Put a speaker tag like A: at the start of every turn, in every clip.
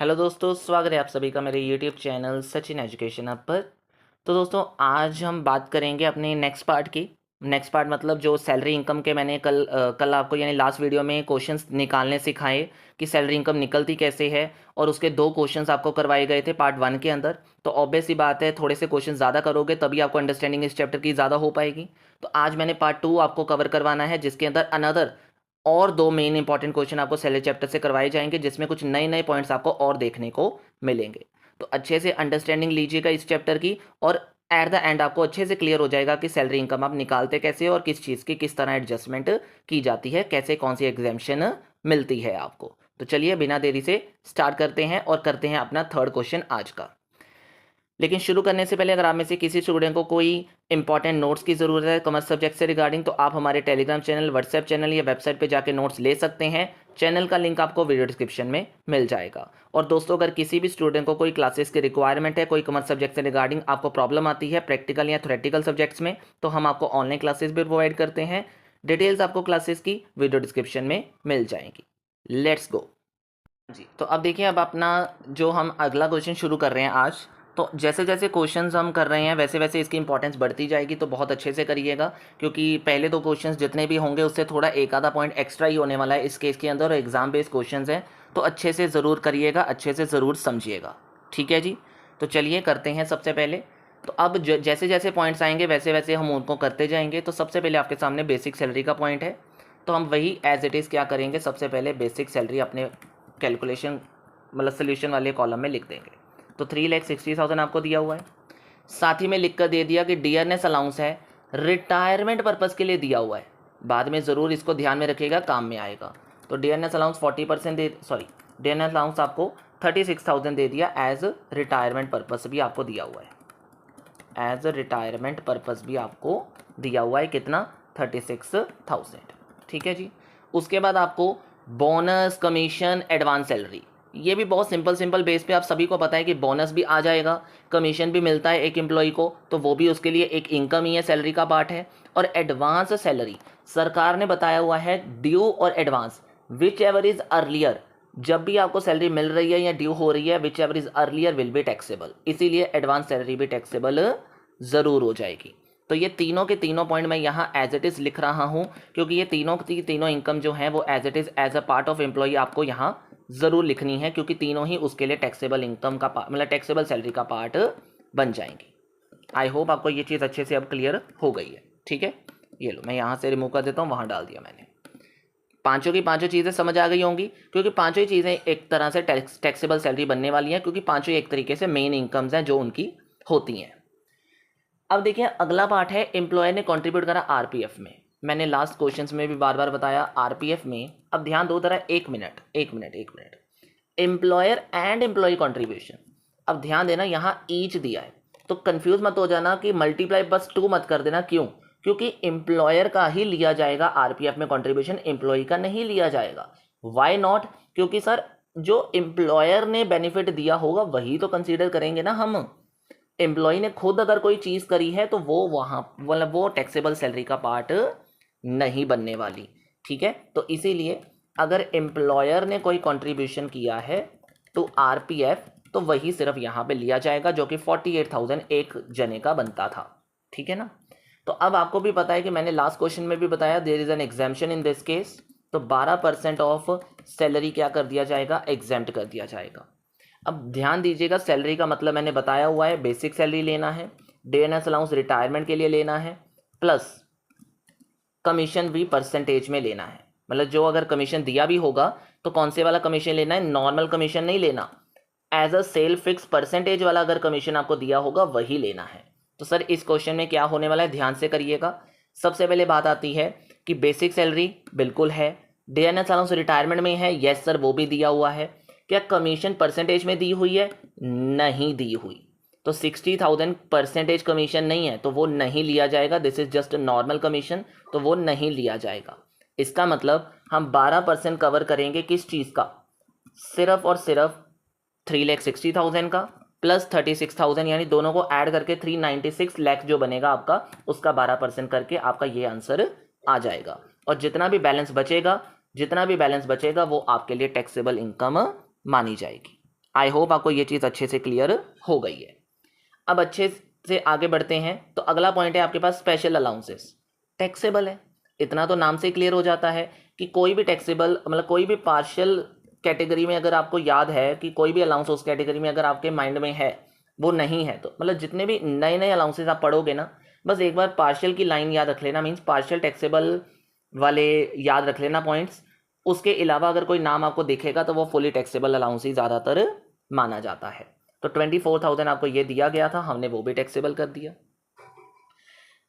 A: Hello दोस्तों, स्वागत है आप सभी का मेरे YouTube channel Sachin education hub पर। तो दोस्तों, आज हम बात करेंगे अपने नेक्स्ट पार्ट की। नेक्स्ट पार्ट मतलब जो सैलरी इनकम के मैंने कल आपको यानी लास्ट वीडियो में क्वेश्चंस निकालने सिखाए कि सैलरी इनकम निकलती कैसे है, और उसके 2 क्वेश्चंस आपको करवाए गए थे पार्ट 1 के अंदर। तो ऑब्वियस सी बात है, थोड़े से क्वेश्चन ज़्यादा करोगे तभी आपको अंडरस्टैंडिंग इस चैप्टर की ज़्यादा हो पाएगी। तो आज मैंने पार्ट 2 आपको कवर करवाना है, जिसके अंदर अनदर और 2 मेन इंपॉर्टेंट क्वेश्चन आपको सैलरी चैप्टर से करवाए जाएंगे, जिसमें कुछ नए नए पॉइंट्स आपको और देखने को मिलेंगे। तो अच्छे से अंडरस्टैंडिंग लीजिएगा इस चैप्टर की, और एट द एंड आपको अच्छे से क्लियर हो जाएगा कि सैलरी इनकम आप निकालते कैसे और किस चीज़ की किस तरह एडजस्टमेंट की जाती है, कैसे कौन सी एग्जामेशन मिलती है आपको। तो चलिए बिना देरी से स्टार्ट करते हैं और करते हैं अपना थर्ड क्वेश्चन आज का। लेकिन शुरू करने से पहले अगर आप में से किसी स्टूडेंट को कोई इंपॉर्टेंट नोट्स की ज़रूरत है कॉमर्स सब्जेक्ट से रिगार्डिंग, तो आप हमारे टेलीग्राम चैनल, व्हाट्सएप चैनल या वेबसाइट पे जाके नोट्स ले सकते हैं। चैनल का लिंक आपको वीडियो डिस्क्रिप्शन में मिल जाएगा। और दोस्तों, अगर किसी भी स्टूडेंट को कोई क्लासेस की रिक्वायरमेंट है, कोई कॉमर्स सब्जेक्ट से रिगार्डिंग आपको प्रॉब्लम आती है प्रैक्टिकल या थ्योरेटिकल सब्जेक्ट्स में, तो हम आपको ऑनलाइन क्लासेस भी प्रोवाइड करते हैं। डिटेल्स आपको क्लासेस की वीडियो डिस्क्रिप्शन में मिल जाएंगी। लेट्स गो जी। तो अब देखिए, अब अपना जो हम अगला क्वेश्चन शुरू कर रहे हैं आज, तो जैसे जैसे क्वेश्चंस हम कर रहे हैं वैसे वैसे इसकी इंपॉर्टेंस बढ़ती जाएगी, तो बहुत अच्छे से करिएगा, क्योंकि पहले 2 क्वेश्चंस जितने भी होंगे उससे थोड़ा एक आधा पॉइंट एक्स्ट्रा ही होने वाला है इस केस के अंदर, और एग्जाम बेस्ड क्वेश्चंस हैं। तो अच्छे से ज़रूर करिएगा, अच्छे से ज़रूर समझिएगा। ठीक है जी। तो चलिए करते हैं सबसे पहले। तो अब जैसे जैसे पॉइंट्स आएंगे वैसे वैसे हम उनको करते जाएंगे। तो सबसे पहले आपके सामने बेसिक सैलरी का पॉइंट है, तो हम वही एज इट इज़ क्या करेंगे, सबसे पहले बेसिक सैलरी अपने कैलकुलेशन मतलब सोल्यूशन वाले कॉलम में लिख देंगे। तो 3,60,000 आपको दिया हुआ है। साथ ही में लिख कर दे दिया कि डियरनेस अलाउंस है, रिटायरमेंट पर्पज़ के लिए दिया हुआ है। बाद में ज़रूर इसको ध्यान में रखिएगा, काम में आएगा। तो डियरनेस अलाउंस 40% डियरनेस अलाउंस आपको 36,000 दे दिया एज रिटायरमेंट पर्पज़ भी आपको दिया हुआ है। एज रिटायरमेंट पर्पज़ भी आपको दिया हुआ है कितना, 36,000। ठीक है जी। उसके बाद आपको बोनस, कमीशन, एडवांस सैलरी, ये भी बहुत सिंपल सिंपल बेस पे आप सभी को पता है कि बोनस भी आ जाएगा, कमीशन भी मिलता है एक एम्प्लॉय को, तो वो भी उसके लिए एक इनकम ही है, सैलरी का पार्ट है। और एडवांस सैलरी सरकार ने बताया हुआ है, ड्यू और advance which ever is earlier, जब भी आपको सैलरी मिल रही है या ड्यू हो रही है, which ever is earlier will be taxable, इसीलिए एडवांस सैलरी भी टैक्सेबल ज़रूर हो जाएगी। तो ये तीनों के तीनों पॉइंट मैं यहाँ एज इट इज़ लिख रहा हूँ, क्योंकि ये तीनों की तीनों इनकम जो है वो as it is as a part of employ आपको यहाँ ज़रूर लिखनी है, क्योंकि तीनों ही उसके लिए टैक्सेबल इनकम का मतलब टैक्सेबल सैलरी का पार्ट बन जाएंगी। आई होप आपको ये चीज़ अच्छे से अब क्लियर हो गई है। ठीक है, ये लो मैं यहाँ से रिमूव कर देता हूँ, वहाँ डाल दिया मैंने। पांचों की पांचों चीज़ें समझ आ गई होंगी, क्योंकि पांचों ही चीज़ें एक तरह से टैक्सेबल सैलरी बनने वाली हैं, क्योंकि पांचों एक तरीके से मेन इनकम्स हैं जो उनकी होती हैं। अब देखिए, अगला पार्ट है एम्प्लॉयर ने कंट्रीब्यूट करा आरपीएफ में। मैंने लास्ट क्वेश्चंस में भी बार बार बताया आरपीएफ में, अब ध्यान दो जरा, एक minute. Employer and employ contribution, अब ध्यान देना, यहाँ ईच दिया है, तो कंफ्यूज मत हो जाना कि मल्टीप्लाई बस 2 मत कर देना। क्यों? क्योंकि एम्प्लॉयर का ही लिया जाएगा आरपीएफ में कंट्रीब्यूशन, एम्प्लॉय का नहीं लिया जाएगा। Why not? क्योंकि सर जो एम्प्लॉयर ने बेनिफिट दिया होगा वही तो कंसीडर करेंगे ना हम। एम्प्लॉय ने खुद अगर कोई चीज़ करी है तो वो वहाँ मतलब वो टैक्सेबल सैलरी का पार्ट नहीं बनने वाली। ठीक है, तो इसीलिए अगर एम्प्लॉयर ने कोई कंट्रीब्यूशन किया है तो आरपीएफ तो वही सिर्फ यहाँ पे लिया जाएगा, जो कि 48,000 एक जने का बनता था। ठीक है ना। तो अब आपको भी पता है कि मैंने लास्ट क्वेश्चन में भी बताया, there is an exemption in this case, तो 12% ऑफ सैलरी क्या कर दिया जाएगा, एग्जेम्प्ट कर दिया जाएगा। अब ध्यान दीजिएगा, सैलरी का मतलब मैंने बताया हुआ है, बेसिक सैलरी लेना है, डीएनएस अलाउंस रिटायरमेंट के लिए लेना है, प्लस कमीशन भी परसेंटेज में लेना है। मतलब जो अगर कमीशन दिया भी होगा तो कौन से वाला कमीशन लेना है, नॉर्मल कमीशन नहीं लेना, as a sale fix percentage वाला अगर कमीशन आपको दिया होगा वही लेना है। तो सर इस क्वेश्चन में क्या होने वाला है, ध्यान से करिएगा। सबसे पहले बात आती है कि बेसिक सैलरी बिल्कुल है, डीएनएस अलाउंस रिटायरमेंट में है, यस सर वो भी दिया हुआ है। क्या कमीशन परसेंटेज में दी हुई है? नहीं दी हुई, तो 60,000 परसेंटेज कमीशन नहीं है तो वो नहीं लिया जाएगा, this is just normal commission, तो वो नहीं लिया जाएगा। इसका मतलब हम 12% कवर करेंगे किस चीज़ का, सिर्फ और सिर्फ 3,60,000 का प्लस 36,000, यानी दोनों को ऐड करके 396 लाख जो बनेगा आपका, उसका 12% करके आपका ये आंसर आ जाएगा। और जितना भी बैलेंस बचेगा वो आपके लिए टैक्सेबल इनकम मानी जाएगी। आई होप आपको ये चीज़ अच्छे से क्लियर हो गई है। अब अच्छे से आगे बढ़ते हैं। तो अगला पॉइंट है आपके पास स्पेशल अलाउंसेस। टैक्सेबल है, इतना तो नाम से क्लियर हो जाता है कि कोई भी टैक्सेबल मतलब कोई भी पार्शियल कैटेगरी में अगर आपको याद है कि कोई भी अलाउंस उस कैटेगरी में अगर आपके माइंड में है, वो नहीं है, तो मतलब जितने भी नए नए अलाउंसेस आप पढ़ोगे ना, बस एक बार पार्शियल की लाइन याद रख लेना, मीन्स पार्शियल टैक्सेबल वाले याद रख लेना पॉइंट्स। उसके अलावा अगर कोई नाम आपको दिखेगा तो वो फुली टैक्सेबल अलाउंस ही ज़्यादातर माना जाता है। तो 24,000 आपको ये दिया गया था, हमने वो भी टैक्सेबल कर दिया।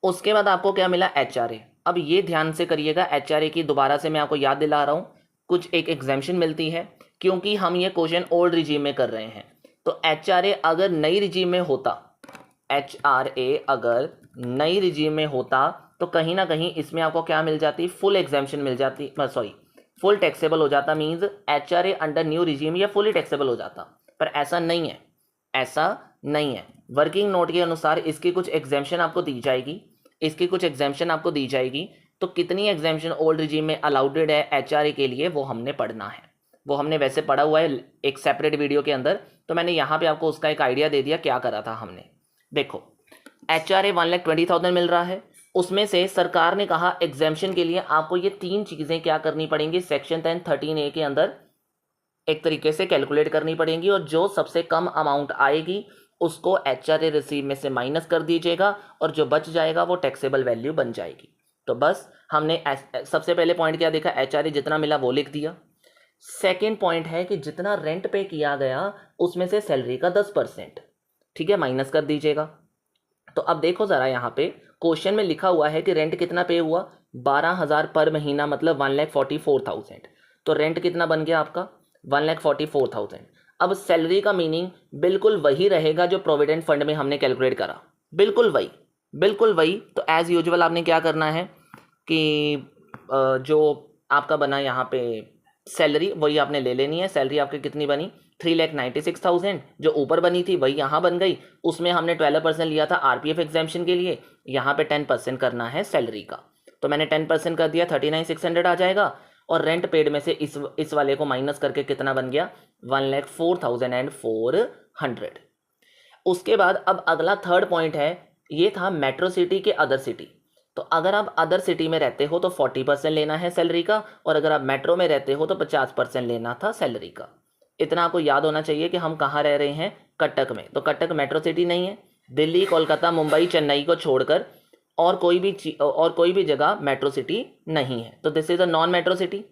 A: उसके बाद आपको क्या मिला, HRA। अब ये ध्यान से करिएगा, HRA की दोबारा से मैं आपको याद दिला रहा हूँ, कुछ एक एग्जाम्शन मिलती है क्योंकि हम ये क्वेश्चन ओल्ड रिजीम में कर रहे हैं। तो HRA अगर नई रिजीम में होता, HRA अगर नई रिजीम में होता तो कहीं ना कहीं इसमें आपको क्या मिल जाती, फुल एग्जाम्शन मिल जाती, सॉरी फुल टैक्सेबल हो जाता, means HRA under new regime या फुली टैक्सेबल हो जाता। पर ऐसा नहीं है, ऐसा नहीं है। वर्किंग नोट के अनुसार इसकी कुछ एग्जाम्शन आपको दी जाएगी, इसकी कुछ एग्जाम्शन आपको दी जाएगी। तो कितनी एग्जाम्शन ओल्ड रिजीम में अलाउडेड है HRA के लिए, वो हमने पढ़ना है। वो हमने वैसे पढ़ा हुआ है एक सेपरेट वीडियो के अंदर, तो मैंने यहाँ पे आपको उसका एक आइडिया दे दिया क्या करा था हमने। देखो HRA 1,20,000 मिल रहा है, उसमें से सरकार ने कहा एग्जाम्शन के लिए आपको ये 3 चीज़ें क्या करनी पड़ेंगी, सेक्शन 10(13)A के अंदर एक तरीके से कैलकुलेट करनी पड़ेंगी, और जो सबसे कम अमाउंट आएगी उसको HRA रिसीव में से माइनस कर दीजिएगा, और जो बच जाएगा वो टैक्सेबल वैल्यू बन जाएगी। तो बस हमने सबसे पहले पॉइंट क्या देखा, HRA जितना मिला वो लिख दिया। सेकेंड पॉइंट है कि जितना रेंट पे किया गया उसमें से सैलरी का 10%, ठीक है, माइनस कर दीजिएगा। तो अब देखो ज़रा यहाँ पे क्वेश्चन में लिखा हुआ है कि रेंट कितना पे हुआ, 12,000 पर महीना, मतलब 1,44,000। तो रेंट कितना बन गया आपका, 1,44,000। अब सैलरी का मीनिंग बिल्कुल वही रहेगा जो प्रोविडेंट फंड में हमने कैलकुलेट करा, बिल्कुल वही, बिल्कुल वही। तो एज यूजुअल आपने क्या करना है कि जो आपका बना यहाँ पे सैलरी वही आपने ले लेनी है। सैलरी आपकी कितनी बनी, 3,96,000, जो ऊपर बनी थी वही यहाँ बन गई। उसमें हमने 12% लिया था RPF एग्जाम्शन के लिए, यहाँ पे 10% करना है सैलरी का। तो मैंने 10% कर दिया, 39,600 आ जाएगा, और रेंट पेड में से इस वाले को माइनस करके कितना बन गया, 1,04,400। उसके बाद अब अगला थर्ड पॉइंट है, ये था मेट्रो सिटी के अदर सिटी। तो अगर आप अदर सिटी में रहते हो तो 40% लेना है सैलरी का, और अगर आप मेट्रो में रहते हो तो 50% लेना था सैलरी का। इतना आपको याद होना चाहिए कि हम कहाँ रह रहे हैं, कटक में। तो कटक मेट्रो सिटी नहीं है, दिल्ली, कोलकाता, मुंबई, चेन्नई को छोड़कर और कोई भी जगह मेट्रो सिटी नहीं है। तो this is a non metro city.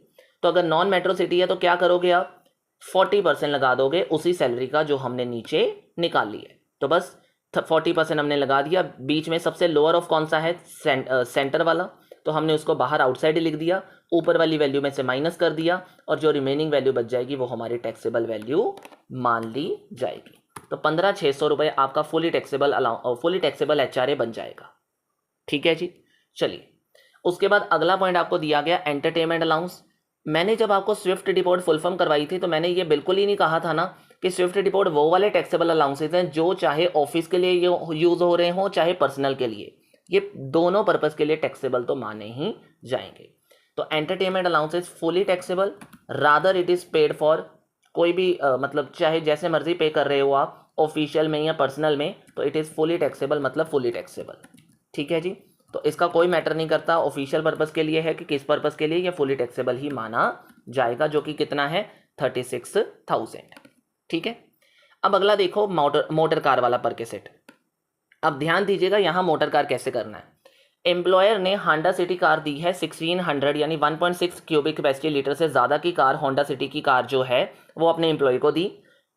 A: तो अगर नॉन मेट्रो सिटी है तो क्या करोगे आप, 40% लगा दोगे उसी सैलरी का जो हमने नीचे निकाल ली है। तो बस 40% हमने लगा दिया। बीच में सबसे लोअर ऑफ कौन सा है, सेंटर वाला, तो हमने उसको बाहर आउटसाइड लिख दिया, ऊपर वाली वैल्यू में से माइनस कर दिया, और जो रिमेनिंग वैल्यू बच जाएगी वो हमारी टैक्सेबल वैल्यू मान ली जाएगी। तो 15,600 रुपये आपका फुली टैक्सेबल HRA बन जाएगा। ठीक है जी, चलिए। उसके बाद अगला पॉइंट आपको दिया गया एंटरटेनमेंट अलाउंस। मैंने जब आपको स्विफ्ट डिपोर्ट फुल फॉर्म करवाई थी तो मैंने ये बिल्कुल ही नहीं कहा था ना कि स्विफ्ट डिपोर्ट वो वाले टैक्सेबल अलाउंसेज हैं जो चाहे ऑफिस के लिए यूज़ हो रहे हों चाहे पर्सनल के लिए, ये दोनों पर्पज़ के लिए टैक्सेबल तो माने ही जाएंगे। तो entertainment allowances fully taxable, rather it is paid for, कोई भी मतलब चाहे जैसे मर्जी पे कर रहे हो आप ऑफिशियल में या पर्सनल में, तो इट इज़ फुली टैक्सेबल, मतलब फुली टैक्सेबल। ठीक है जी, तो इसका कोई मैटर नहीं करता ऑफिशियल पर्पज़ के लिए है कि किस पर्पज़ के लिए, ये फुली टैक्सेबल ही माना जाएगा, जो कि कितना है 36,000। ठीक है। अब अगला देखो मोटर कार वाला पर के सेट। अब ध्यान दीजिएगा यहाँ मोटर कार कैसे करना है। एम्प्लॉयर ने होंडा सिटी कार दी है 1600 यानी 1.6 क्यूबिक कैपेसिटी लीटर से ज़्यादा की कार, होंडा सिटी की कार जो है वो अपने एम्प्लॉय को दी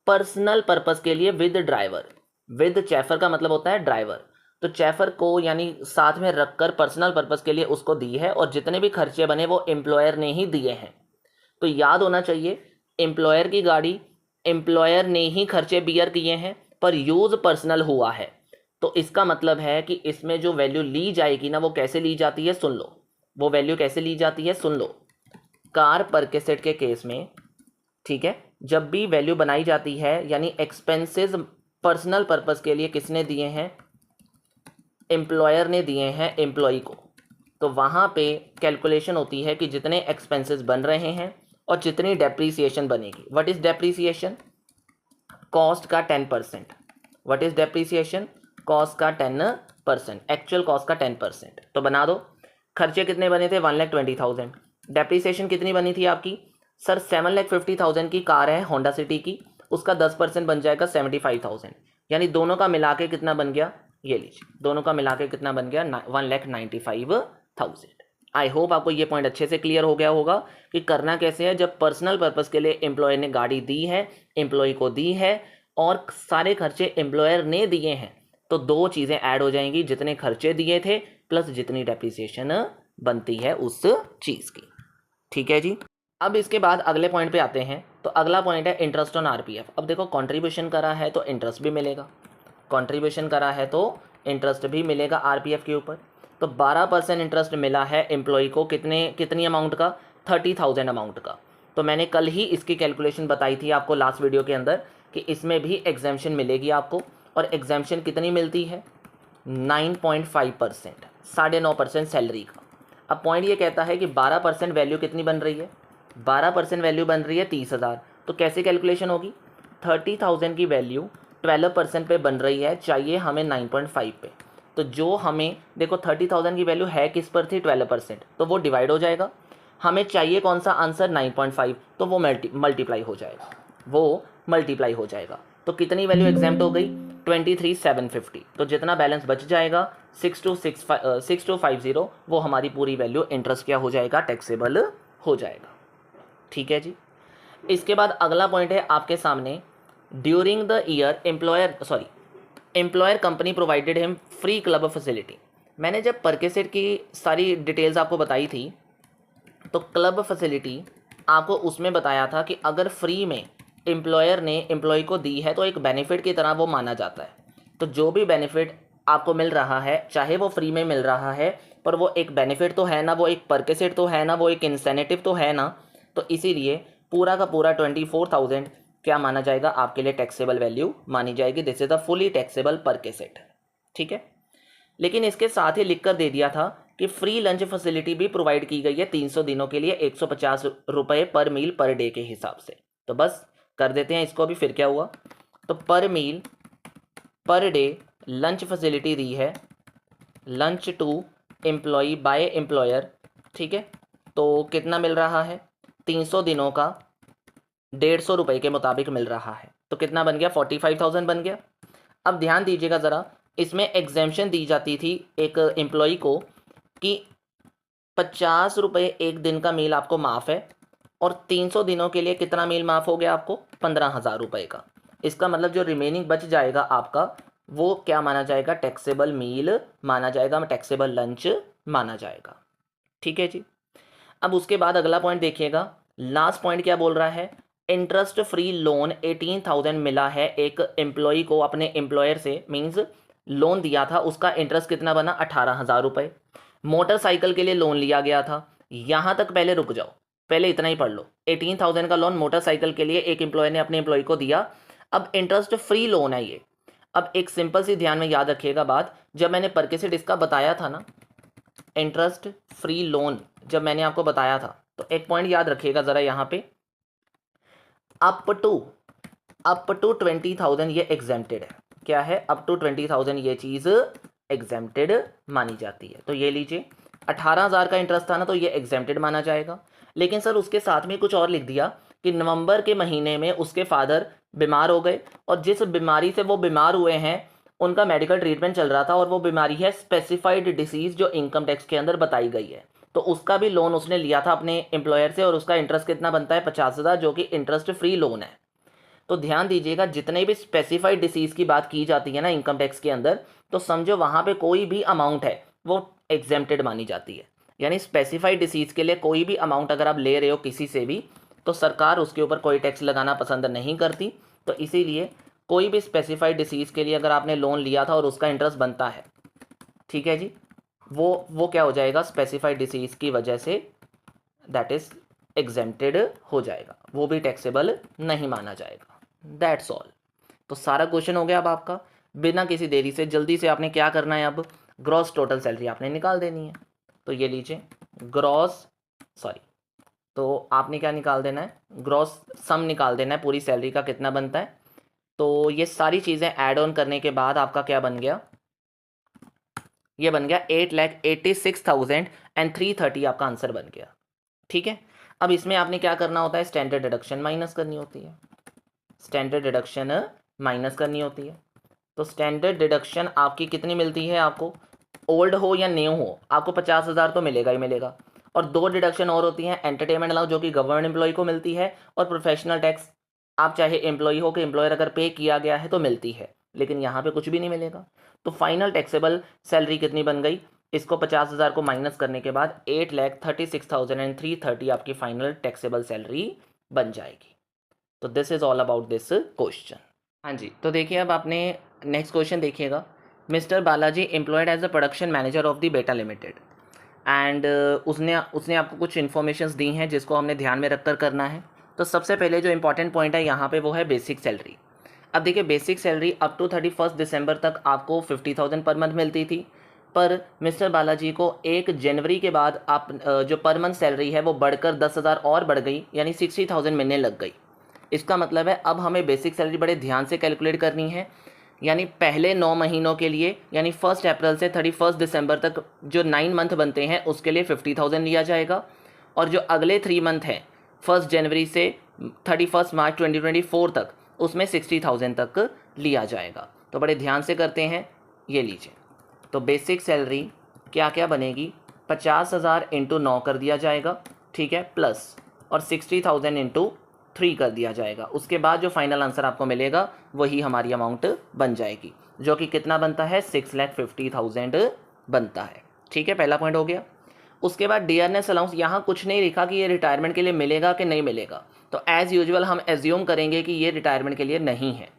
A: पर्सनल पर्पज़ के लिए विद ड्राइवर। विद चैफर का मतलब होता है ड्राइवर, तो चैफर को यानी साथ में रखकर पर्सनल पर्पज़ के लिए उसको दी है, और जितने भी खर्चे बने वो एम्प्लॉयर ने ही दिए हैं। तो याद होना चाहिए एम्प्लॉयर की गाड़ी, एम्प्लॉयर ने ही खर्चे बियर किए हैं, पर यूज़ पर्सनल हुआ है। तो इसका मतलब है कि इसमें जो वैल्यू ली जाएगी ना वो कैसे ली जाती है, सुन लो। वो वैल्यू कैसे ली जाती है, सुन लो। कार पर के सेट के केस में, ठीक है, जब भी वैल्यू बनाई जाती है यानी एक्सपेंसेस पर्सनल पर्पज़ के लिए किसने दिए हैं, एम्प्लॉयर ने दिए हैं एम्प्लॉय को, तो वहाँ पे कैलकुलेशन होती है कि जितने एक्सपेंसेस बन रहे हैं और जितनी डेप्रीसिएशन बनेगी। व्हाट इज़ डेप्रीसिएशन, कॉस्ट का 10%। What is depreciation? कॉस्ट का 10%, एक्चुअल कॉस्ट का 10%। तो बना दो। खर्चे कितने बने थे? 1,20,000। डेप्रीसिएशन कितनी बनी थी आपकी? सर 7,50,000 की कार है होंडा सिटी की, उसका 10% बन जाएगा 75,000। यानी दोनों का मिला के कितना बन गया? ये लीजिए, दोनों का मिला के कितना बन गया? 1,95,000। आई होप आपको ये पॉइंट अच्छे से क्लियर हो गया होगा कि करना कैसे है। जब पर्सनल पर्पस के लिए एम्प्लॉयर ने गाड़ी दी है, एम्प्लॉय को दी है, और सारे खर्चे एम्प्लॉयर ने दिए हैं, तो दो चीज़ें ऐड हो जाएंगी, जितने खर्चे दिए थे प्लस जितनी डेप्रिसिएशन बनती है उस चीज़ की। ठीक है जी। अब इसके बाद अगले पॉइंट पे आते हैं। तो अगला पॉइंट है इंटरेस्ट ऑन आरपीएफ। अब देखो, कंट्रीब्यूशन करा है तो इंटरेस्ट भी मिलेगा, कंट्रीब्यूशन करा है तो इंटरेस्ट भी मिलेगा आरपीएफ के ऊपर। तो 12% इंटरेस्ट मिला है एम्प्लॉय को, कितनी अमाउंट का? 30,000 अमाउंट का। तो मैंने कल ही इसकी कैलकुलेशन बताई थी आपको लास्ट वीडियो के अंदर कि इसमें भी एग्जेम्पशन मिलेगी आपको। और एग्जेम्पशन कितनी मिलती है? 9.5%, 9.5% सैलरी का। अब पॉइंट ये कहता है कि 12% वैल्यू कितनी बन रही है? 12% वैल्यू बन रही है 30,000। तो कैसे कैलकुलेशन होगी? 30,000 की वैल्यू 12% पे बन रही है, चाहिए हमें 9.5 पे। तो जो हमें देखो 30,000 की वैल्यू है किस पर थी? 12%, तो वो डिवाइड हो जाएगा। हमें चाहिए कौन सा आंसर? 9.5, तो वो मल्टीप्लाई हो जाएगा, वो मल्टीप्लाई हो जाएगा। तो कितनी वैल्यू एग्जाम्प्ट हो गई? 23,750। तो जितना बैलेंस बच जाएगा 6250, वो हमारी पूरी वैल्यू इंटरेस्ट क्या हो जाएगा? टैक्सेबल हो जाएगा। ठीक है जी। इसके बाद अगला पॉइंट है आपके सामने, during the year employer company provided him free club facility. मैंने जब परकेसेट की सारी डिटेल्स आपको बताई थी, तो क्लब फैसिलिटी आपको उसमें बताया था कि अगर फ्री में एम्प्लॉयर ने एम्प्लॉय को दी है तो एक बेनिफिट की तरह वो माना जाता है। तो जो भी बेनिफिट आपको मिल रहा है, चाहे वो फ्री में मिल रहा है, पर वो एक बेनिफिट तो है ना, वो एक परकेसेट तो है ना, वो एक इंसेंटिव तो है ना। तो इसीलिए पूरा का पूरा 24,000 क्या माना जाएगा? आपके लिए टैक्सेबल वैल्यू मानी जाएगी। This is the fully taxable purchase. ठीक है। लेकिन इसके साथ ही लिख कर दे दिया था कि फ्री लंच फैसिलिटी भी प्रोवाइड की गई है 300 दिनों के लिए, 150 रुपये पर मील पर डे के हिसाब से। तो बस कर देते हैं इसको भी। फिर क्या हुआ? तो पर मील पर डे लंच फैसिलिटी दी है, lunch to employ by employer. ठीक है। तो कितना मिल रहा है? 300 दिनों का 150 रुपये के मुताबिक मिल रहा है। तो कितना बन गया? 45,000 बन गया। अब ध्यान दीजिएगा ज़रा, इसमें एग्जेम्पशन दी जाती थी एक एम्प्लॉय को कि 50 रुपये एक दिन का मील आपको माफ़ है, और 300 दिनों के लिए कितना मील माफ़ हो गया आपको? 15,000 रुपये का। इसका मतलब जो रिमेनिंग बच जाएगा आपका, वो क्या माना जाएगा? टैक्सेबल मील माना जाएगा, टैक्सेबल लंच माना जाएगा। ठीक है जी। अब उसके बाद अगला पॉइंट देखिएगा, लास्ट पॉइंट क्या बोल रहा है? इंटरेस्ट फ्री लोन 18,000 मिला है एक एम्प्लॉय को अपने एम्प्लॉयर से, मीन्स लोन दिया था, उसका इंटरेस्ट कितना बना? 18,000 रुपये। मोटरसाइकिल के लिए लोन लिया गया था। यहाँ तक पहले रुक जाओ, पहले इतना ही पढ़ लो। 18,000 का लोन मोटरसाइकिल के लिए एक एम्प्लॉय ने अपने एम्प्लॉय को दिया। अब इंटरेस्ट फ्री लोन है ये। अब एक सिंपल सी ध्यान में याद रखिएगा बात, जब मैंने परकेसेट इसका बताया था ना, इंटरेस्ट फ्री लोन जब मैंने आपको बताया था, तो एक पॉइंट याद रखिएगा ज़रा यहाँ पे, अप टू 20,000 ये एग्जेम्प्टेड है। क्या है? अप टू 20,000 ये चीज़ एग्जेम्प्टेड मानी जाती है। तो ये लीजिए, 18,000 का इंटरेस्ट था ना, तो ये एग्जेम्प्टेड माना जाएगा। लेकिन सर उसके साथ में कुछ और लिख दिया कि नवंबर के महीने में उसके फादर बीमार हो गए, और जिस बीमारी से वो बीमार हुए हैं उनका मेडिकल ट्रीटमेंट चल रहा था, और वो बीमारी है स्पेसिफाइड डिसीज़ जो इनकम टैक्स के अंदर बताई गई है। तो उसका भी लोन उसने लिया था अपने एम्प्लॉयर से, और उसका इंटरेस्ट कितना बनता है? 50,000, जो कि इंटरेस्ट फ्री लोन है। तो ध्यान दीजिएगा, जितने भी स्पेसिफाइड डिसीज़ की बात की जाती है ना इनकम टैक्स के अंदर, तो समझो वहाँ पे कोई भी अमाउंट है वो एग्जेम्प्टेड मानी जाती है। यानी स्पेसिफाइड डिसीज़ के लिए कोई भी अमाउंट अगर आप ले रहे हो किसी से भी, तो सरकार उसके ऊपर कोई टैक्स लगाना पसंद नहीं करती। तो इसीलिए कोई भी स्पेसिफाइड डिसीज़ के लिए अगर आपने लोन लिया था और उसका इंटरेस्ट बनता है, ठीक है जी, वो क्या हो जाएगा? स्पेसिफाइड डिसीज़ की वजह से दैट इज़ एग्जेम्प्टेड हो जाएगा, वो भी टैक्सेबल नहीं माना जाएगा। That's all. तो सारा क्वेश्चन हो गया अब आपका। बिना किसी देरी से जल्दी से आपने क्या करना है? अब ग्रॉस टोटल सैलरी आपने निकाल देनी है। तो ये लीजिए, तो आपने क्या निकाल देना है? ग्रॉस सम निकाल देना है पूरी सैलरी का कितना बनता है। तो ये सारी चीज़ें ऐड ऑन करने के बाद आपका क्या बन गया, ये बन गया 8,86,330 आपका आंसर बन गया। ठीक है, अब इसमें आपने क्या करना होता है, स्टैंडर्ड डिडक्शन माइनस करनी होती है, स्टैंडर्ड डिडक्शन माइनस करनी होती है। तो स्टैंडर्ड डिडक्शन आपकी कितनी मिलती है, आपको ओल्ड हो या न्यू हो आपको 50,000 तो मिलेगा ही मिलेगा। और दो डिडक्शन और होती हैं, एंटरटेनमेंट अलाउंस जो कि गवर्नमेंट एम्प्लॉय को मिलती है, और प्रोफेशनल टैक्स आप चाहे एम्प्लॉय हो कि एम्प्लॉयर अगर पे किया गया है तो मिलती है, लेकिन यहाँ पे कुछ भी नहीं मिलेगा। तो फाइनल टैक्सेबल सैलरी कितनी बन गई, इसको 50,000 को माइनस करने के बाद 8,36,330 आपकी फाइनल टैक्सेबल सैलरी बन जाएगी। तो this is all about this question. हाँ जी, तो देखिए अब आपने नेक्स्ट क्वेश्चन देखिएगा। Mister Balaji employed as a production manager of the Beta Limited, and उसने आपको कुछ इन्फॉर्मेशंस दी हैं जिसको हमने ध्यान में रखकर करना है। तो सबसे पहले जो इंपॉर्टेंट पॉइंट है यहाँ पे वो है बेसिक सैलरी। अब देखिए बेसिक सैलरी अप टू 31 दिसंबर तक आपको 50,000 पर मंथ मिलती थी, पर मिस्टर बालाजी को 1 जनवरी के बाद आप जो पर मंथ सैलरी है वो बढ़कर 10,000 और बढ़ गई, यानी 60,000 मिलने लग गई। इसका मतलब है अब हमें बेसिक सैलरी बड़े ध्यान से कैलकुलेट करनी है, यानी पहले 9 महीनों के लिए, यानी 1 अप्रैल से 31 दिसंबर तक जो 9 मंथ बनते हैं उसके लिए 50,000 लिया जाएगा, और जो अगले 3 मंथ हैं 1 जनवरी से 31 मार्च 2024 तक उसमें 60,000 तक लिया जाएगा। तो बड़े ध्यान से करते हैं, ये लीजिए। तो बेसिक सैलरी क्या क्या बनेगी, 50,000 इंटू 9 कर दिया जाएगा, ठीक है, प्लस और 60,000 इंटू 3 कर दिया जाएगा। उसके बाद जो फाइनल आंसर आपको मिलेगा वही हमारी अमाउंट बन जाएगी, जो कि कितना बनता है, 6,50,000 बनता है। ठीक है, पहला पॉइंट हो गया। उसके बाद डियरनेस अलाउंस, यहाँ कुछ नहीं लिखा कि ये रिटायरमेंट के लिए मिलेगा कि नहीं मिलेगा, तो एज़ यूजुअल हम एज्यूम करेंगे कि ये रिटायरमेंट के लिए नहीं है।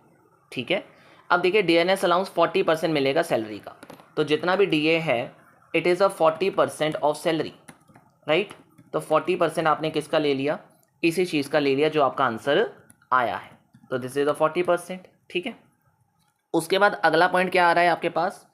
A: ठीक है, अब देखिए डियरनेस अलाउंस 40% मिलेगा सैलरी का, तो जितना भी डीए है it is a 40% of salary, right. तो 40% आपने किसका ले लिया, इसी चीज़ का ले लिया जो आपका आंसर आया है, तो दिस इज द 40%। ठीक है, उसके बाद अगला पॉइंट क्या आ रहा है आपके पास,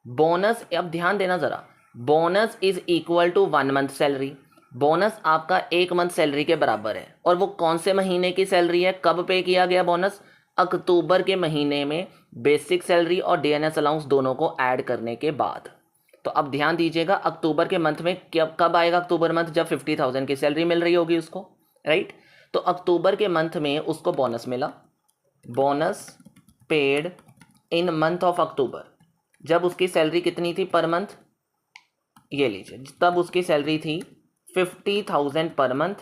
A: बोनस। अब ध्यान देना ज़रा, bonus is equal to 1 month salary. Bonus आपका 1 मंथ सैलरी के बराबर है, और वो कौन से महीने की सैलरी है, कब पे किया गया बोनस, अक्टूबर के महीने में बेसिक सैलरी और डीएनएस अलाउंस दोनों को ऐड करने के बाद। तो अब ध्यान दीजिएगा, अक्टूबर के मंथ में कब आएगा अक्टूबर मंथ, जब 50,000 की सैलरी मिल रही होगी उसको, राइट। तो अक्टूबर के मंथ में उसको बोनस मिला, bonus paid in month of October, जब उसकी सैलरी कितनी थी पर मंथ, ये लीजिए, तब उसकी सैलरी थी 50,000 पर मंथ,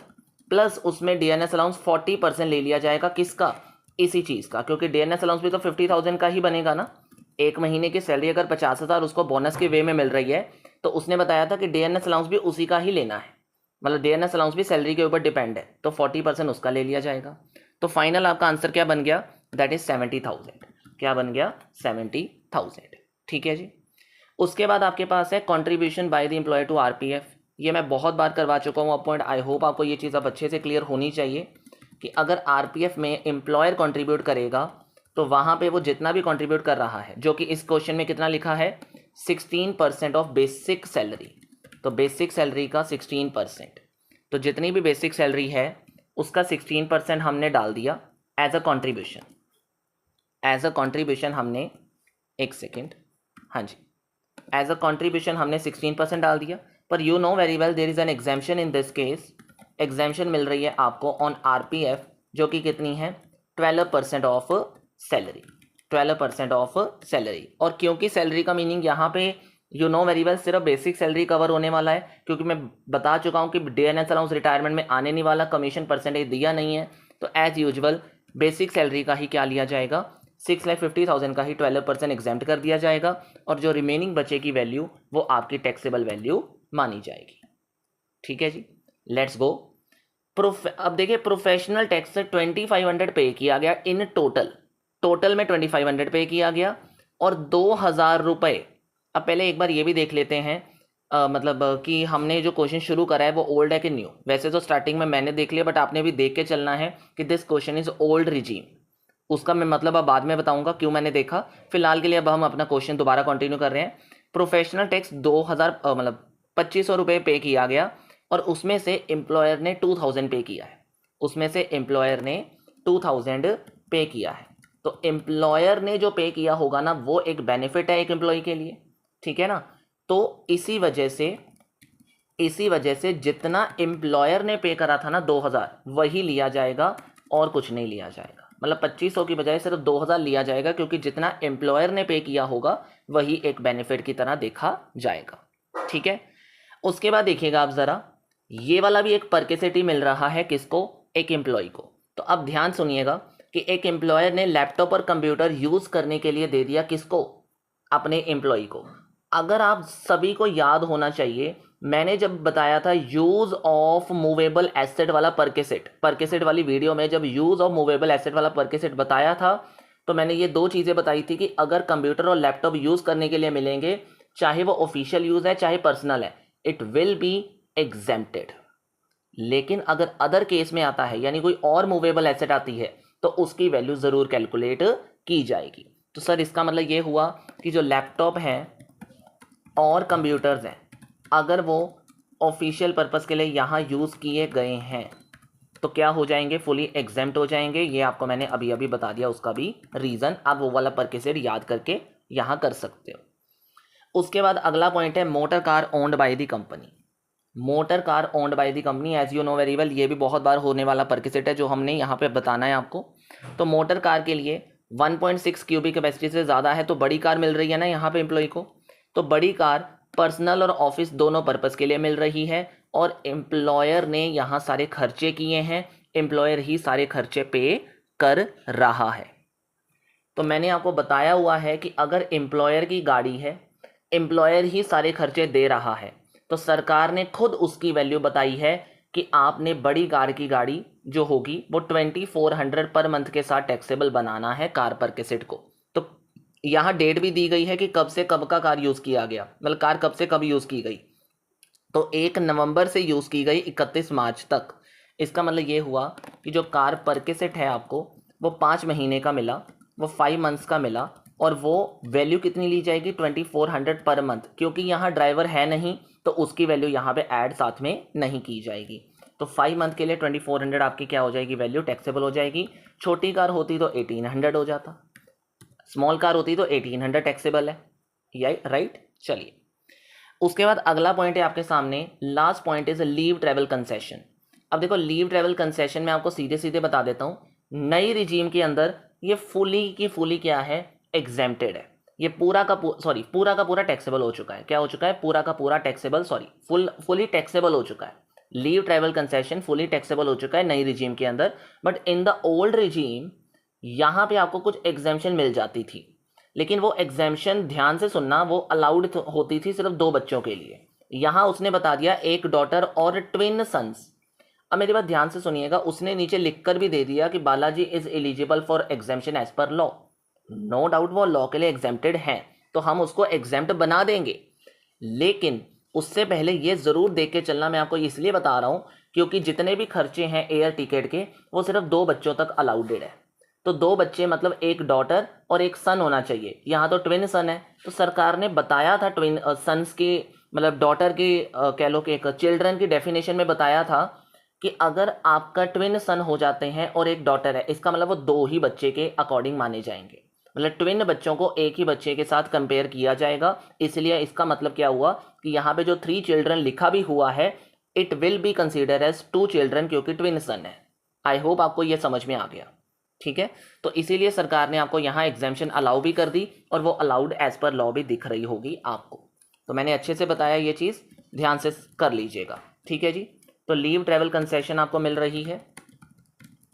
A: प्लस उसमें डीएनएस अलाउंस 40% ले लिया जाएगा, किसका, इसी चीज़ का, क्योंकि डीएनएस अलाउंस भी तो 50,000 का ही बनेगा ना। एक महीने की सैलरी अगर 50,000 उसको बोनस के वे में मिल रही है, तो उसने बताया था कि डीएनएस अलाउंस भी उसी का ही लेना है, मतलब डीएनएस अलाउंस भी सैलरी के ऊपर डिपेंड है, तो 40% उसका ले लिया जाएगा। तो फाइनल आपका आंसर क्या बन गया, दैट इज 70,000। क्या बन गया, 70,000। ठीक है जी। उसके बाद आपके पास है contribution by the employer to RPF. ये मैं बहुत बार करवा चुका हूँ, पॉइंट आई होप आपको ये चीज़ अब अच्छे से क्लियर होनी चाहिए कि अगर आरपीएफ में एम्प्लॉयर कंट्रीब्यूट करेगा तो वहाँ पे वो जितना भी कंट्रीब्यूट कर रहा है, जो कि इस क्वेश्चन में कितना लिखा है, 16% ऑफ बेसिक सैलरी। तो बेसिक सैलरी का 16%, तो जितनी भी बेसिक सैलरी है उसका 16% हमने डाल दिया as a contribution. As a contribution हमने, एक सेकेंड, हाँ जी, एज अ कॉन्ट्रीब्यूशन हमने 16% डाल दिया। पर you know very well there is an exemption in this case, exemption मिल रही है आपको ऑन आरपीएफ, जो कि कितनी है, 12% ऑफ सैलरी, 12% ऑफ सैलरी। और क्योंकि सैलरी का मीनिंग यहाँ पे यू नो वेरी वेल सिर्फ बेसिक सैलरी कवर होने वाला है, क्योंकि मैं बता चुका हूँ कि डीएनएस अलाउंस रिटायरमेंट में आने नहीं वाला, कमीशन परसेंटेज दिया नहीं है, तो एज यूजुअल बेसिक सैलरी का ही क्या लिया जाएगा, 6,50,000 का ही 12% एग्जाम्प्ट कर दिया जाएगा, और जो रिमेनिंग बचेगी वैल्यू वो आपकी टैक्सेबल वैल्यू मानी जाएगी। ठीक है जी, लेट्स गो। अब देखिए प्रोफेशनल टैक्स 2,500 पे किया गया इन टोटल में 2,500 पे किया गया, और 2,000 रुपये। अब पहले एक बार ये भी देख लेते हैं, कि हमने जो क्वेश्चन शुरू करा है वो ओल्ड है कि न्यू। वैसे तो स्टार्टिंग में मैंने देख लिया, बट आपने भी देख के चलना है कि this question is old regime. उसका मैं मतलब अब बाद में बताऊंगा क्यों मैंने देखा। फिलहाल के लिए अब हम अपना क्वेश्चन दोबारा कंटिन्यू कर रहे हैं। प्रोफेशनल टैक्स 2,500 रुपये पे किया गया, और उसमें से एम्प्लॉयर ने 2,000 पे किया है, उसमें से एम्प्लॉयर ने 2,000 पे किया है। तो एम्प्लॉयर ने जो पे किया होगा ना वो एक बेनिफिट है एक एम्प्लॉय के लिए, ठीक है ना। तो इसी वजह से जितना एम्प्लॉयर ने पे करा था ना 2000 वही लिया जाएगा और कुछ नहीं लिया जाएगा। मतलब 2500 की बजाय सिर्फ 2000 लिया जाएगा, क्योंकि जितना एम्प्लॉयर ने पे किया होगा वही एक बेनिफिट की तरह देखा जाएगा, ठीक है। उसके बाद देखिएगा आप ज़रा, ये वाला भी एक परकेसिटी मिल रहा है किसको, एक एम्प्लॉय को। तो अब ध्यान सुनिएगा कि एक एम्प्लॉयर ने लैपटॉप और कंप्यूटर यूज़ करने के लिए दे दिया किसको, अपने एम्प्लॉय को। अगर आप सभी को याद होना चाहिए, मैंने जब बताया था यूज़ ऑफ मूवेबल एसेट वाला परकेसेट वाली वीडियो में, जब यूज़ ऑफ मूवेबल एसेट वाला परकेसेट बताया था तो मैंने ये दो चीज़ें बताई थी कि अगर कंप्यूटर और लैपटॉप यूज़ करने के लिए मिलेंगे, चाहे वो ऑफिशियल यूज़ है चाहे पर्सनल है, इट विल बी एग्जेम्प्टेड। लेकिन अगर अदर केस में आता है, यानी कोई और मूवेबल एसेट आती है, तो उसकी वैल्यू ज़रूर कैलकुलेट की जाएगी। तो सर इसका मतलब ये हुआ कि जो लैपटॉप हैं और कंप्यूटर्स हैं, अगर वो ऑफिशियल पर्पस के लिए यहाँ यूज़ किए गए हैं तो क्या हो जाएंगे, फुली एग्जेम्प्ट हो जाएंगे। ये आपको मैंने अभी अभी बता दिया, उसका भी रीज़न आप वो वाला परकेसेट याद करके यहाँ कर सकते हो। उसके बाद अगला पॉइंट है motor car owned by the company. Motor car owned by the company, as you know very well, ये भी बहुत बार होने वाला परकेसेट है जो हमने यहाँ पे बताना है आपको। तो मोटर कार के लिए 1.6 क्यूबिक कैपेसिटी से ज़्यादा है तो बड़ी कार मिल रही है ना यहाँ पे एम्प्लॉय को। तो बड़ी कार पर्सनल और ऑफिस दोनों पर्पस के लिए मिल रही है और एम्प्लॉयर ने यहाँ सारे खर्चे किए हैं, एम्प्लॉयर ही सारे खर्चे पे कर रहा है। तो मैंने आपको बताया हुआ है कि अगर एम्प्लॉयर की गाड़ी है, एम्प्लॉयर ही सारे खर्चे दे रहा है, तो सरकार ने खुद उसकी वैल्यू बताई है कि आपने बड़ी कार की गाड़ी जो होगी वो 2400 पर मंथ के साथ टैक्सेबल बनाना है कार परकेसेट को। तो यहाँ डेट भी दी गई है कि कब से कब का कार यूज़ किया गया, मतलब कार कब से कब यूज़ की गई। तो 1 नवंबर से यूज़ की गई 31 मार्च तक। इसका मतलब ये हुआ कि जो कार परकेसेट है आपको वो 5 महीने का मिला, वो 5 मंथ्स का मिला, और वो वैल्यू कितनी ली जाएगी 2400 पर मंथ, क्योंकि यहाँ ड्राइवर है नहीं तो उसकी वैल्यू यहाँ पे ऐड साथ में नहीं की जाएगी। तो 5 मंथ के लिए 2400 आपकी क्या हो जाएगी, वैल्यू टैक्सेबल हो जाएगी। छोटी कार होती तो 1800 हो जाता, स्मॉल कार होती तो 1800 टैक्सेबल है, या राइट। चलिए उसके बाद अगला पॉइंट है आपके सामने, last point is leave travel concession. अब देखो लीव ट्रैवल कंसेशन में आपको सीधे सीधे बता देता हूँ, नई रिजीम के अंदर ये फुली क्या है, एग्जेम्प्टेड है। ये पूरा का पूरा टैक्सेबल हो चुका है। क्या हो चुका है, पूरा का पूरा टैक्सेबल, फुली टैक्सेबल हो चुका है। Leave travel concession fully taxable हो चुका है नई रिजीम के अंदर। But in the old regime यहाँ पे आपको कुछ एग्जेम्पशन मिल जाती थी, लेकिन वो एग्जेम्पशन ध्यान से सुनना, वो अलाउड होती थी सिर्फ 2 बच्चों के लिए। यहाँ उसने बता दिया एक डॉटर और ट्विन सन्स। अब मेरी बात ध्यान से सुनिएगा, उसने नीचे लिखकर भी दे दिया कि Balaji is eligible for exemption as per law. No doubt वो लॉ के लिए एग्जेम्प्टेड हैं, तो हम उसको एग्जेम्प्ट बना देंगे। लेकिन उससे पहले ये ज़रूर देख के चलना, मैं आपको इसलिए बता रहा हूँ क्योंकि जितने भी खर्चे हैं एयर टिकट के वो सिर्फ 2 बच्चों तक अलाउडेड है। तो 2 बच्चे मतलब एक डॉटर और एक सन होना चाहिए। यहाँ तो ट्विन सन है, तो सरकार ने बताया था ट्विन सन्स की, मतलब डॉटर की कह लो कि एक चिल्ड्रन की डेफिनेशन में बताया था कि अगर आपका ट्विन सन हो जाते हैं और एक डॉटर है, इसका मतलब वो 2 ही बच्चे के अकॉर्डिंग माने जाएंगे। मतलब ट्विन बच्चों को एक ही बच्चे के साथ कंपेयर किया जाएगा। इसलिए इसका मतलब क्या हुआ कि यहाँ पे जो 3 चिल्ड्रन लिखा भी हुआ है, it will be consider as 2 children, क्योंकि ट्विन सन है। आई होप आपको ये समझ में आ गया, ठीक है। तो इसीलिए सरकार ने आपको यहाँ एग्जेम्पशन अलाउ भी कर दी और वो अलाउड एज पर लॉ भी दिख रही होगी आपको। तो मैंने अच्छे से बताया, ये चीज़ ध्यान से कर लीजिएगा, ठीक है जी। तो लीव ट्रैवल कंसेशन आपको मिल रही है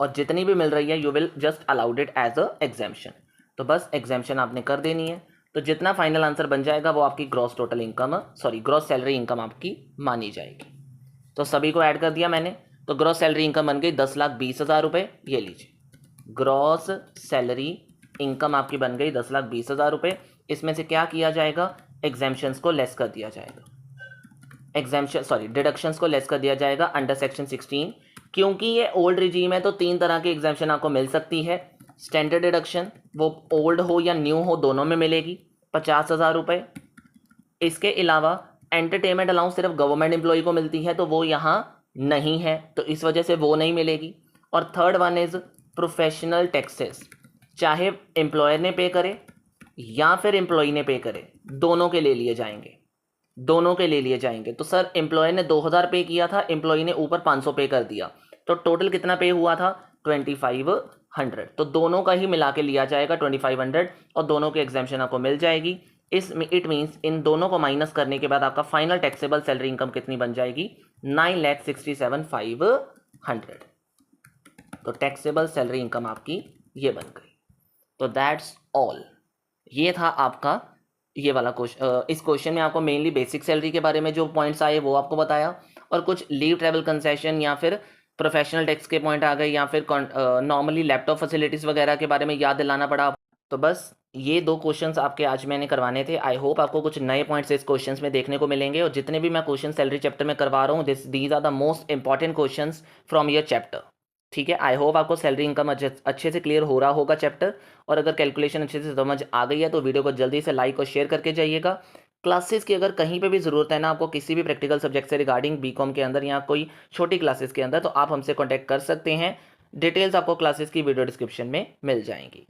A: और जितनी भी मिल रही है you will just allowed it as a exemption. तो बस एग्जेम्पशन आपने कर देनी है। तो जितना फाइनल आंसर बन जाएगा वो आपकी ग्रॉस सैलरी इनकम आपकी मानी जाएगी। तो सभी को ऐड कर दिया मैंने। तो ग्रॉस सैलरी इनकम बन गई 10,20,000 रुपये। ये लीजिए, ग्रॉस सैलरी इनकम आपकी बन गई 10,20,000 रुपये। इसमें से क्या किया जाएगा, एग्जेम्पशंस को लेस कर दिया जाएगा, डिडक्शंस को लेस कर दिया जाएगा अंडर सेक्शन 16। क्योंकि ये ओल्ड रिजीम है तो 3 तरह की एग्जेम्पशन आपको मिल सकती है। स्टैंडर्ड डिडक्शन, वो ओल्ड हो या न्यू हो दोनों में मिलेगी, 50,000 रुपये। इसके अलावा एंटरटेनमेंट अलाउंस सिर्फ गवर्नमेंट एम्प्लॉय को मिलती है तो वो यहाँ नहीं है, तो इस वजह से वो नहीं मिलेगी। और third one is professional taxes, चाहे एम्प्लॉयर ने पे करे या फिर एम्प्लॉई ने पे करे, दोनों के ले लिए जाएंगे, दोनों के ले लिए जाएंगे। तो सर एम्प्लॉय ने 2000 पे किया था, एम्प्लॉई ने ऊपर 500 पे कर दिया, तो टोटल कितना पे हुआ था 2500। तो दोनों का ही मिला के लिया जाएगा 2500 और दोनों की एग्जाम्पशन आपको मिल जाएगी। इट मीन्स इन दोनों को माइनस करने के बाद आपका फाइनल टैक्सेबल सैलरी इनकम कितनी बन जाएगी 9,67,500। तो टैक्सेबल सैलरी इनकम आपकी ये बन गई। तो दैट्स ऑल। ये था आपका ये वाला क्वेश्चन। इस क्वेश्चन में आपको मेनली बेसिक सैलरी के बारे में जो पॉइंट्स आए वो आपको बताया, और कुछ लीव ट्रैवल कंसेशन या फिर प्रोफेशनल टैक्स के पॉइंट आ गए, या फिर नॉर्मली लैपटॉप फैसिलिटीज़ वगैरह के बारे में याद दिलाना पड़ा। तो बस ये 2 क्वेश्चंस आपके आज मैंने करवाने थे। आई होप आपको कुछ नए पॉइंट्स इस क्वेश्चंस में देखने को मिलेंगे, और जितने भी मैं क्वेश्चन सैलरी चैप्टर में करवा रहा हूँ these are the most important questions from your chapter. ठीक है, आई होप आपको सैलरी इनकम अच्छे से क्लियर हो रहा होगा चैप्टर, और अगर कैलकुलेशन अच्छे से समझ आ गई है तो वीडियो को जल्दी से लाइक और शेयर करके जाइएगा। क्लासेस की अगर कहीं पे भी ज़रूरत है ना आपको किसी भी प्रैक्टिकल सब्जेक्ट से रिगार्डिंग बीकॉम के अंदर या कोई छोटी क्लासेस के अंदर, तो आप हमसे कॉन्टैक्ट कर सकते हैं। डिटेल्स आपको क्लासेस की वीडियो डिस्क्रिप्शन में मिल जाएंगी।